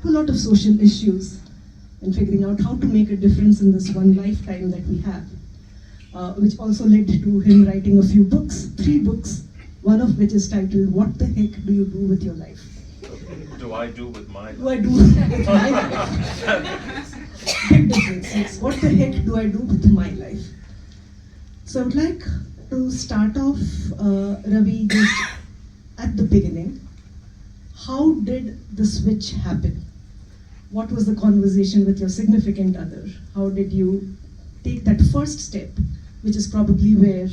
to a lot of social issues and figuring out how to make a difference in this one lifetime that we have, which also led to him writing a few books, 3 books, one of which is titled, What the Heck Do You Do With Your Life? Do I do with my life? Do I do with my life? Big difference. Yes. What the heck do I do with my life? So I would like to start off, Ravi, just at the beginning. How did the switch happen? What was the conversation with your significant other? How did you take that first step, which is probably where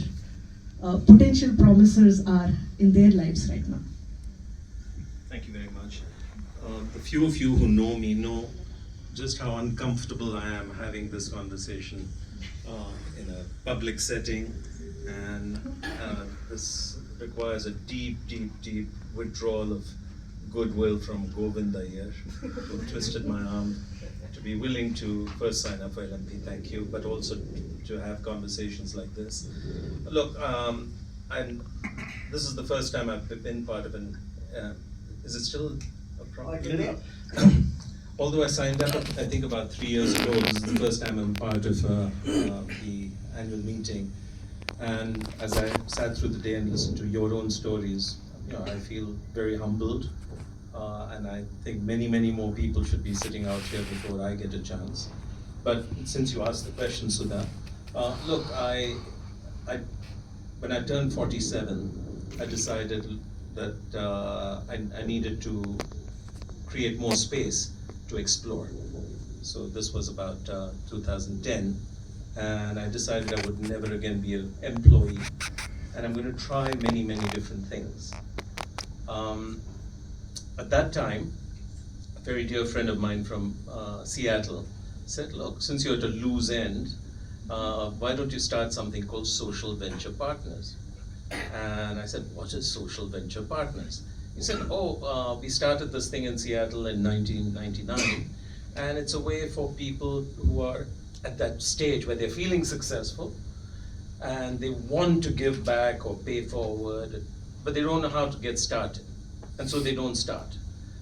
potential promisers are in their lives right now? Thank you very much. The few of you who know me know just how uncomfortable I am having this conversation in a public setting, and this requires a deep, deep, deep withdrawal of goodwill from Govinda here, who twisted my arm to be willing to first sign up for LMP, thank you, but also to have conversations like this. Look, this is the first time I've been part of an, is it still a problem? Although I signed up, I think about 3 years ago, this is the first time I'm part of the annual meeting. And as I sat through the day and listened to your own stories, I feel very humbled. And I think many, many more people should be sitting out here before I get a chance. But since you asked the question, Sudha, look, when I turned 47, I decided that I needed to create more space to explore. So this was about 2010, and I decided I would never again be an employee, and I'm going to try many, many different things. At that time, a very dear friend of mine from Seattle said, look, since you're at a loose end, why don't you start something called Social Venture Partners? And I said, what is Social Venture Partners? He said, we started this thing in Seattle in 1999, and it's a way for people who are at that stage where they're feeling successful, and they want to give back or pay forward, but they don't know how to get started. And so they don't start.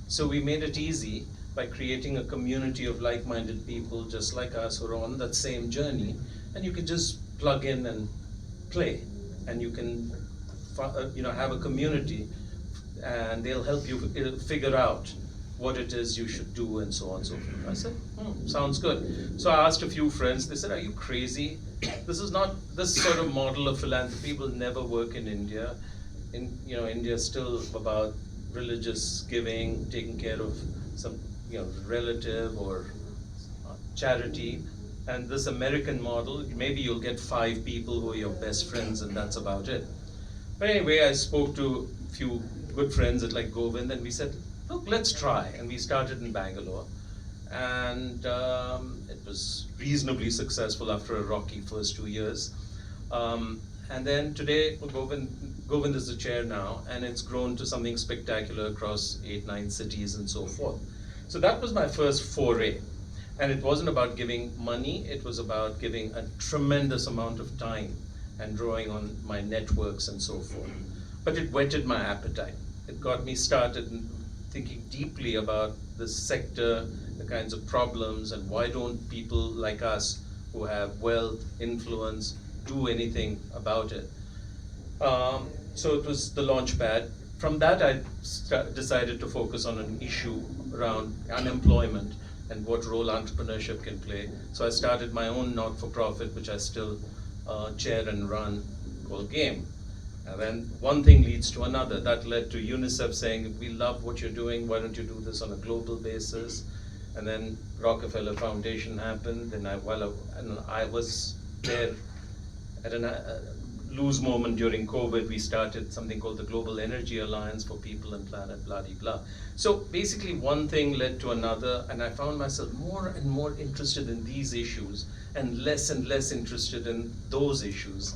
So we made it easy by creating a community of like-minded people just like us who are on that same journey, and you can just plug in and play, and you can have a community, and they'll help you figure out what it is you should do and so on and so forth. I said, sounds good. So I asked a few friends, they said, are you crazy? This sort of model of philanthropy will never work in India. India is still about religious giving, taking care of some relative or charity. And this American model, maybe you'll get 5 people who are your best friends, and that's about it. But anyway, I spoke to a few good friends at like Govind, and we said, look, let's try. And we started in Bangalore, and it was reasonably successful after a rocky first 2 years. And then today, Govind is the chair now, and it's grown to something spectacular across 8-9 cities and so forth. So that was my first foray. And it wasn't about giving money, it was about giving a tremendous amount of time and drawing on my networks and so forth. But it whetted my appetite. It got me started thinking deeply about this sector, the kinds of problems, and why don't people like us who have wealth, influence, do anything about it. So it was the launch pad. From that, I decided to focus on an issue around unemployment and what role entrepreneurship can play. So I started my own not-for-profit, which I still chair and run, called GAME. And then one thing leads to another. That led to UNICEF saying, we love what you're doing, why don't you do this on a global basis? And then Rockefeller Foundation happened, and I was there at a loose moment during COVID. We started something called the Global Energy Alliance for People and Planet, blah, blah, blah. So basically one thing led to another, and I found myself more and more interested in these issues and less interested in those issues,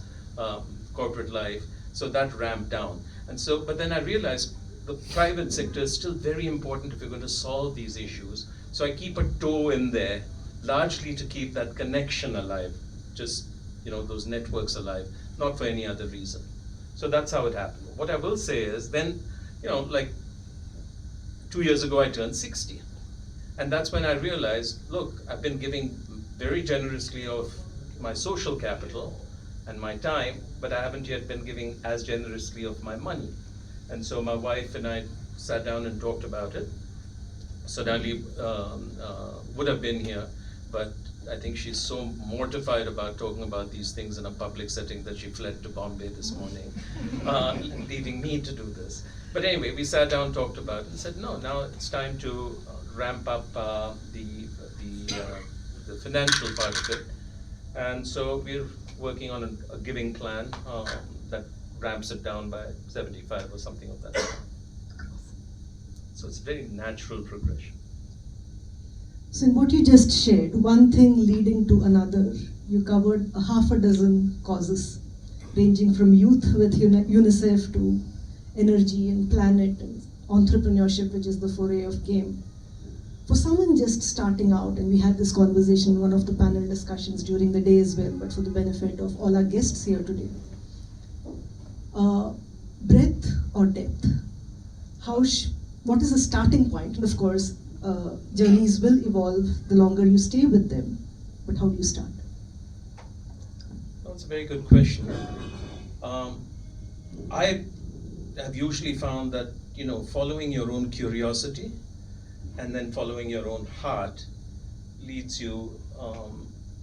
corporate life. So that ramped down. And so, but then I realized the private sector is still very important if you're going to solve these issues. So I keep a toe in there, largely to keep that connection alive, just those networks alive, not for any other reason. So that's how it happened. What I will say is then, like 2 years ago I turned 60. And that's when I realized, look, I've been giving very generously of my social capital and my time, but I haven't yet been giving as generously of my money. And so my wife and I sat down and talked about it. Sonali would have been here, but I think she's so mortified about talking about these things in a public setting that she fled to Bombay this morning, leaving me to do this. But anyway, we sat down, talked about it, and said, no, now it's time to ramp up the financial part of it. And so we're working on a giving plan that ramps it down by 75 or something of that sort. So it's a very natural progression. So in what you just shared, one thing leading to another, you covered a half a dozen causes, ranging from youth with UNICEF to energy and planet and entrepreneurship, which is the foray of game. For someone just starting out, and we had this conversation in one of the panel discussions during the day as well, but for the benefit of all our guests here today, breadth or depth? What is the starting point? And of course, journeys will evolve the longer you stay with them, but how do you start? That's a very good question. I have usually found that, following your own curiosity and then following your own heart leads you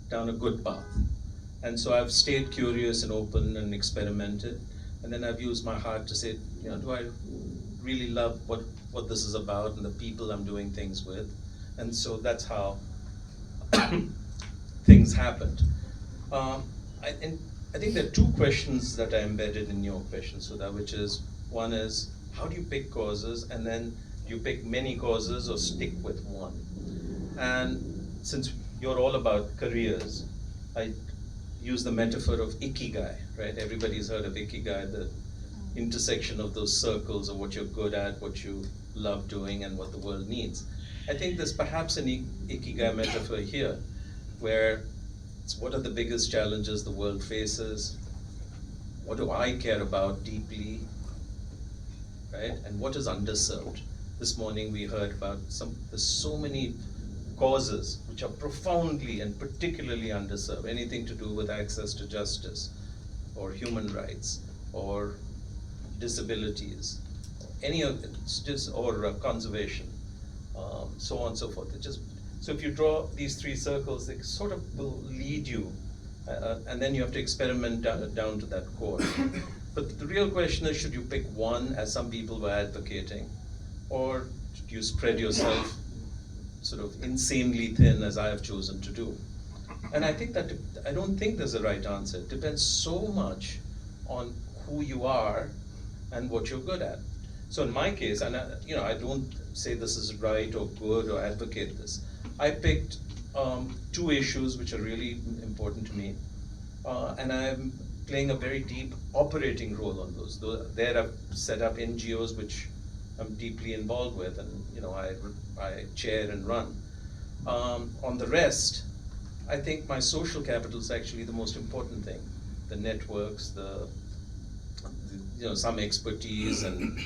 down a good path. And so I've stayed curious and open and experimented, and then I've used my heart to say, do I really love what this is about and the people I'm doing things with? And so that's how things happened. I think there are two questions that are embedded in your question, Sudha, which is, one is, how do you pick causes, and then do you pick many causes or stick with one? And since you're all about careers, I use the metaphor of ikigai, right? Everybody's heard of ikigai, the intersection of those circles of what you're good at, what you love doing, and what the world needs. I think there's perhaps an ikigai metaphor here, where it's what are the biggest challenges the world faces, what do I care about deeply, right? And what is underserved? This morning we heard about there's so many causes which are profoundly and particularly underserved, anything to do with access to justice, or human rights, or disabilities, any of it, or conservation, so on and so forth. So if you draw these three circles, they sort of will lead you, and then you have to experiment down to that core. But the real question is, should you pick one, as some people were advocating, or should you spread yourself sort of insanely thin, as I have chosen to do? And I think that I don't think there's a right answer. It depends so much on who you are and what you're good at. So in my case, and I don't say this is right or good or advocate this. I picked two issues which are really important to me, and I'm playing a very deep operating role on those. There I've set up NGOs which I'm deeply involved with, and I chair and run. On the rest, I think my social capital is actually the most important thing. The networks, some expertise and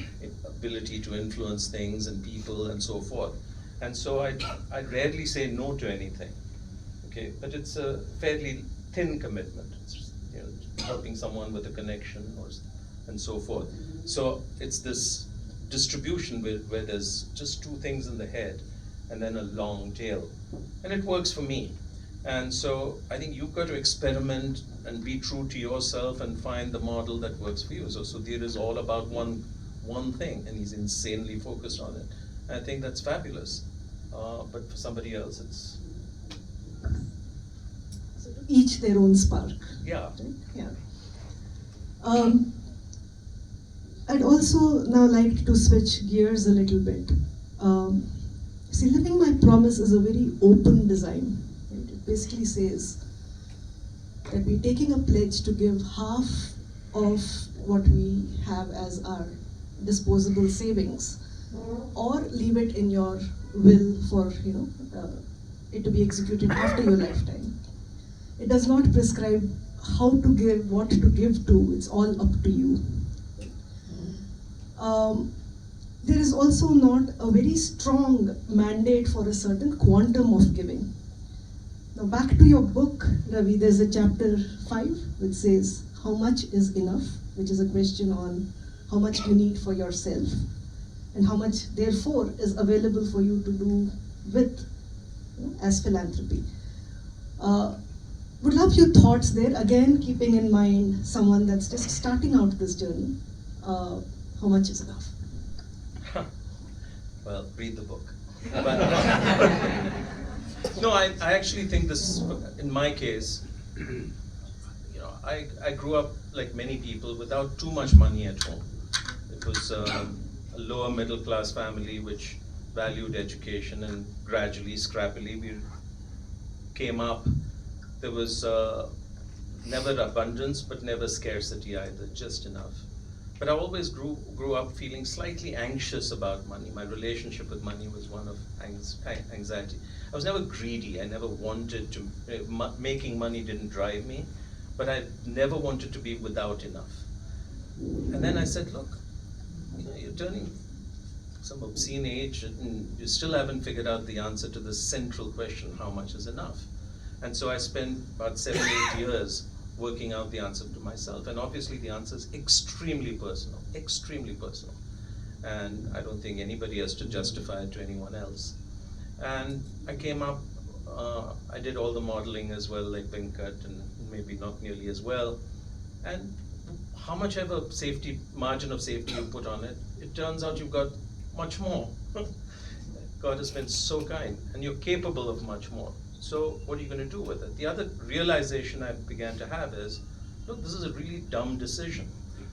ability to influence things and people and so forth. And so I rarely say no to anything, okay? But it's a fairly thin commitment. It's helping someone with a connection and so forth. So it's this distribution where there's just two things in the head and then a long tail. And it works for me. And so I think you've got to experiment and be true to yourself and find the model that works for you. So Sudhir is all about one thing, and he's insanely focused on it. And I think that's fabulous. But for somebody else, it's... So each their own spark. Yeah. Right? Yeah. I'd also now like to switch gears a little bit. See, Living My Promise is a very open design. Right? It basically says that we're taking a pledge to give half of what we have as our disposable savings, or leave it in your will for it to be executed after your lifetime. It does not prescribe how to give, what to give to. It's all up to you. there is also not a very strong mandate for a certain quantum of giving. Now back to your book, Ravi, there's a chapter 5 which says, how much is enough? Which is a question on how much you need for yourself and how much therefore is available for you to do with, as philanthropy. Would love your thoughts there, again keeping in mind someone that's just starting out this journey. How much is enough? Well, read the book. But, no, I actually think this, in my case, I grew up like many people without too much money at home. It was a lower middle class family which valued education, and gradually, scrappily, we came up. There was never abundance, but never scarcity either, just enough. But I always grew up feeling slightly anxious about money. My relationship with money was one of anxiety. I was never greedy. I never wanted to, making money didn't drive me, but I never wanted to be without enough. And then I said, look, you're turning some obscene age and you still haven't figured out the answer to the central question, how much is enough? And so I spent about 7-8 years working out the answer to myself. And obviously the answer is extremely personal, extremely personal. And I don't think anybody has to justify it to anyone else. And I came up, I did all the modeling as well, like Venkat, and maybe not nearly as well. And how much ever safety, margin of safety you put on it, it turns out you've got much more. God has been so kind, and you're capable of much more. So what are you going to do with it? The other realization I began to have is, look, this is a really dumb decision.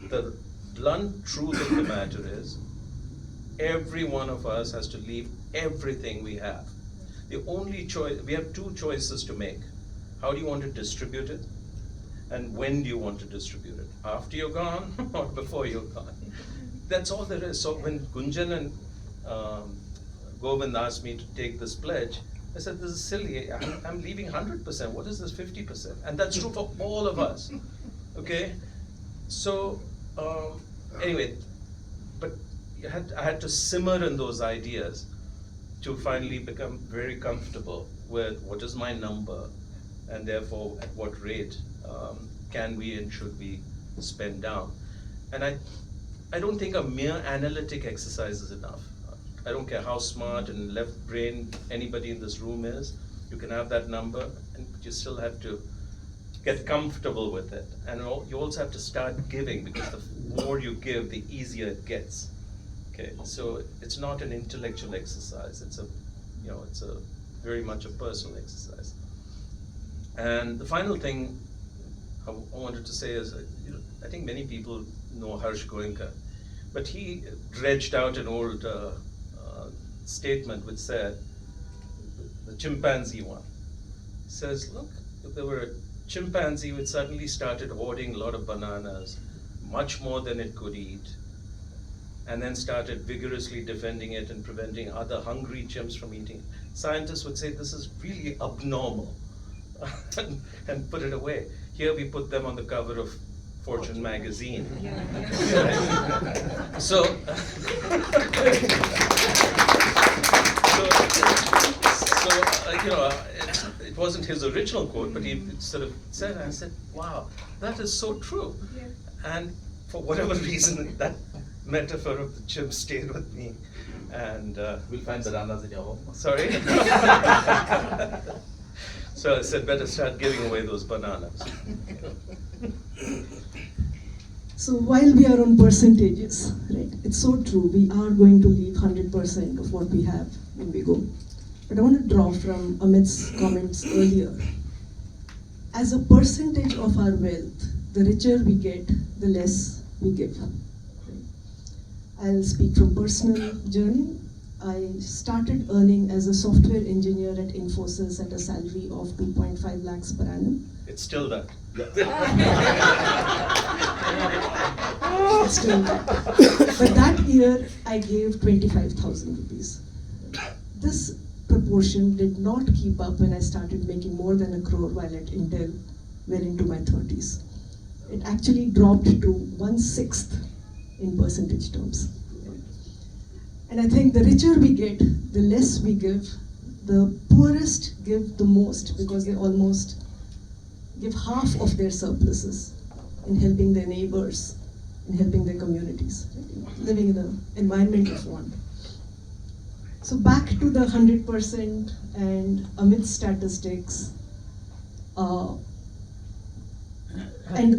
The blunt truth of the matter is, every one of us has to leave everything we have. The only choice, we have 2 choices to make. How do you want to distribute it? And when do you want to distribute it? After you're gone or before you're gone? That's all there is. So when Gunjan and Govind asked me to take this pledge, I said, this is silly. I'm leaving 100%. What is this 50%? And that's true for all of us. Okay? So, anyway, but I had to simmer in those ideas to finally become very comfortable with what is my number, and therefore at what rate can we and should we spend down. And I don't think a mere analytic exercise is enough. I don't care how smart and left brain anybody in this room is, you can have that number, and you still have to get comfortable with it. And you also have to start giving, because the more you give, the easier it gets. Okay, so it's not an intellectual exercise. It's it's a very much a personal exercise. And the final thing I wanted to say is, I think many people know Harsh Goenka, but he dredged out an old statement which said, the chimpanzee one, says, look, if there were a chimpanzee which suddenly started hoarding a lot of bananas, much more than it could eat, and then started vigorously defending it and preventing other hungry chimps from eating it, scientists would say this is really abnormal and put it away. Here we put them on the cover of Fortune magazine. Yeah. So, it wasn't his original quote, but he sort of said, and I said, wow, that is so true. Yeah. And for whatever reason, that metaphor of the chimp stayed with me. And we'll find bananas in your home. Sorry? So I said, better start giving away those bananas. So while we are on percentages, right, it's so true, we are going to leave 100% of what we have when we go. But I want to draw from Amit's comments earlier. As a percentage of our wealth, the richer we get, the less we give. I'll speak from personal journey. I started earning as a software engineer at Infosys at a salary of 2.5 lakhs per annum. It's still that. It's still that. But that year, I gave 25,000 rupees. This proportion did not keep up when I started making more than a crore while at Intel, well into my 30s. It actually dropped to 1/6 in percentage terms. And I think the richer we get, the less we give. The poorest give the most because they almost give half of their surpluses in helping their neighbors, in helping their communities, living in an environment of want. So back to the 100% and amidst statistics, and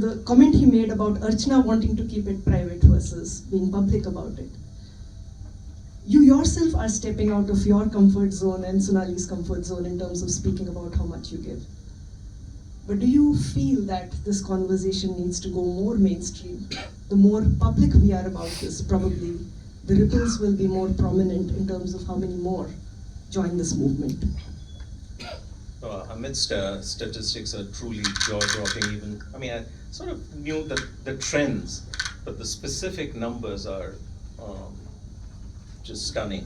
the comment he made about Archana wanting to keep it private versus being public about it. You yourself are stepping out of your comfort zone and Sonali's comfort zone in terms of speaking about how much you give. But do you feel that this conversation needs to go more mainstream? The more public we are about this, probably the ripples will be more prominent in terms of how many more join this movement. Amidst statistics are truly jaw-dropping even. I mean, I sort of knew the trends, but the specific numbers are just stunning.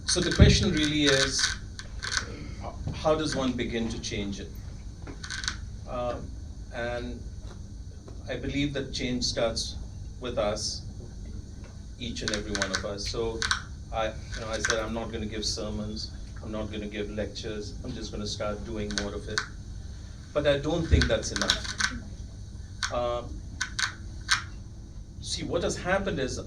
So the question really is, how does one begin to change it? And I believe that change starts with us, each and every one of us. So I said I'm not going to give sermons, I'm not going to give lectures, I'm just going to start doing more of it. But I don't think that's enough. See, what has happened is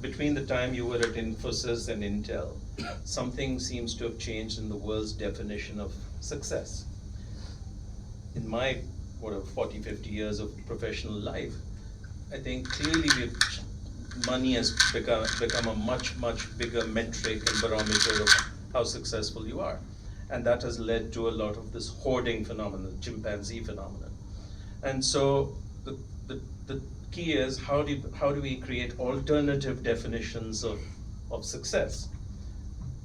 between the time you were at Infosys and Intel, something seems to have changed in the world's definition of success. In my 40, 50 years of professional life, I think clearly money has become a much, much bigger metric and barometer of how successful you are. And that has led to a lot of this hoarding phenomenon, chimpanzee phenomenon. And so the key is how do we create alternative definitions of success?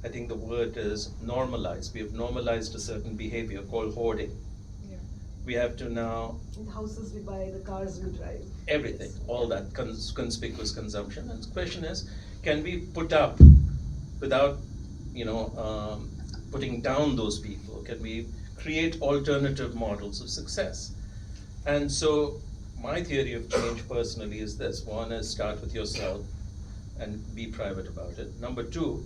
I think the word is normalize. We have normalized a certain behavior called hoarding. We have to now, The houses we buy, the cars we drive. everything, all that conspicuous consumption. And the question is, can we put up without, putting down those people? Can we create alternative models of success? And so my theory of change personally is this. One is start with yourself and be private about it. Number two,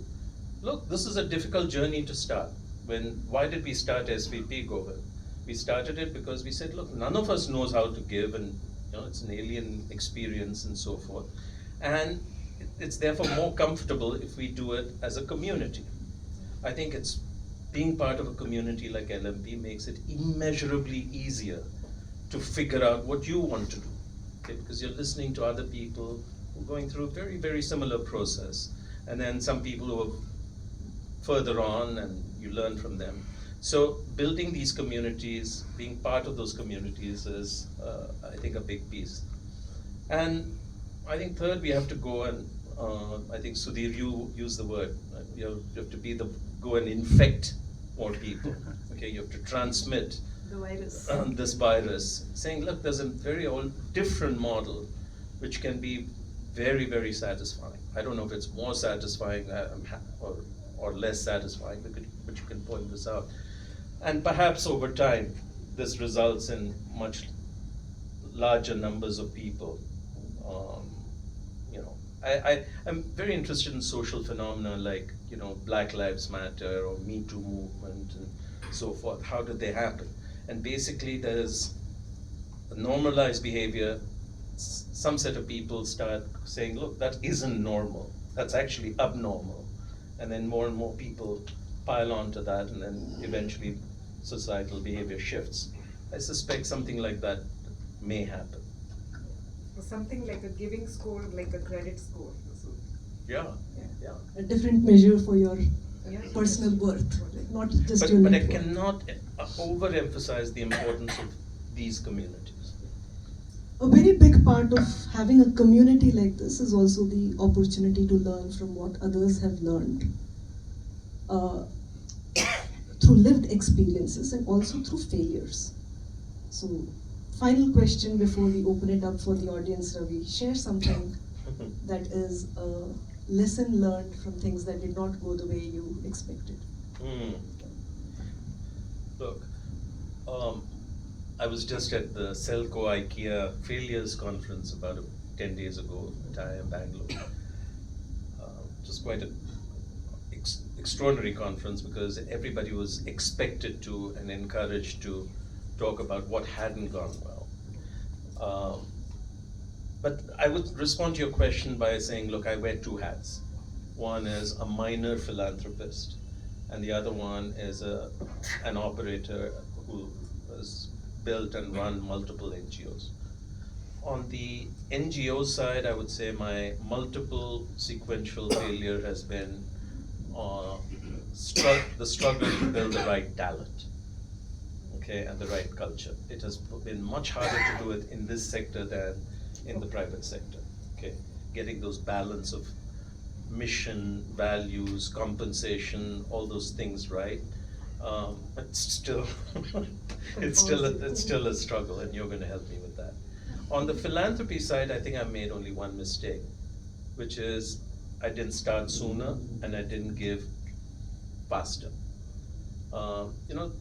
look, this is a difficult journey to start. Why did we start SVP, Govind? We started it because we said, look, none of us knows how to give, and it's an alien experience and so forth. And it's therefore more comfortable if we do it as a community. I think it's being part of a community like LMP makes it immeasurably easier to figure out what you want to do, okay? Because you're listening to other people who are going through a very, very similar process. And then some people who are further on and you learn from them. So building these communities, being part of those communities is, I think, a big piece. And I think third, we have to go and, I think Sudhir, you use the word, you have to go and infect more people. Okay, you have to transmit The virus. This virus, saying, look, there's a very different model which can be very, very satisfying. I don't know if it's more satisfying or less satisfying, but you can point this out. And perhaps over time, this results in much larger numbers of people. I'm very interested in social phenomena like, Black Lives Matter or Me Too movement and so forth. How did they happen? And basically there's a normalized behavior. Some set of people start saying, look, that isn't normal. That's actually abnormal. And then more and more people pile onto that, and then eventually societal behavior shifts. I suspect something like that may happen. Something like a giving score, like a credit score. Yeah. A different measure for your Yeah. personal worth, not just But your I net worth. cannot overemphasize the importance of these communities. A very big part of having a community like this is also the opportunity to learn from what others have learned through lived experiences and also through failures. So, final question before we open it up for the audience, Ravi. Share something that is a lesson learned from things that did not go the way you expected. Look, I was just at the Selco IKEA Failures Conference about 10 days ago, in Bangalore. Just quite an extraordinary conference because everybody was expected to and encouraged to talk about what hadn't gone well. But I would respond to your question by saying, look, I wear two hats. One is a minor philanthropist, and the other one is an operator who has built and run multiple NGOs. On the NGO side, I would say my multiple sequential failure has been the struggle to build the right talent, okay, and the right culture. It has been much harder to do it in this sector than in the private sector, okay? Getting those balance of mission, values, compensation, all those things right. But still, it's still a struggle, and you're going to help me with that. On the philanthropy side, I think I made only one mistake, which is I didn't start sooner and I didn't give faster. You know,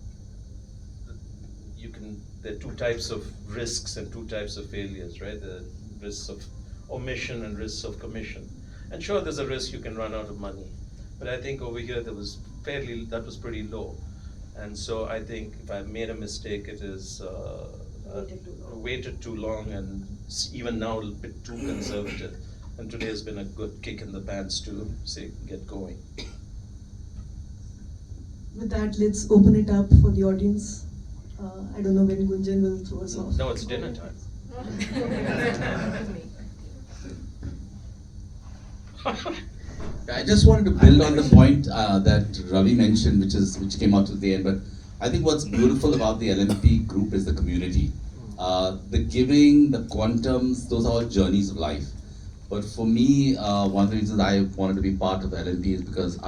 there are two types of risks and two types of failures, right? The risks of omission and risks of commission. And sure, there's a risk you can run out of money, but I think over here that was pretty low. And so I think if I made a mistake, it is waited too long, and even now a little bit too conservative. And today has been a good kick in the pants to say, get going. With that, let's open it up for the audience. I don't know when Gunjan will throw us off. No, it's dinner time. I just wanted to build on the point that Ravi mentioned, which came out at the end. But I think what's beautiful about the LMP group is the community. The giving, the quantums, those are all journeys of life. But for me, one of the reasons I wanted to be part of LMP is because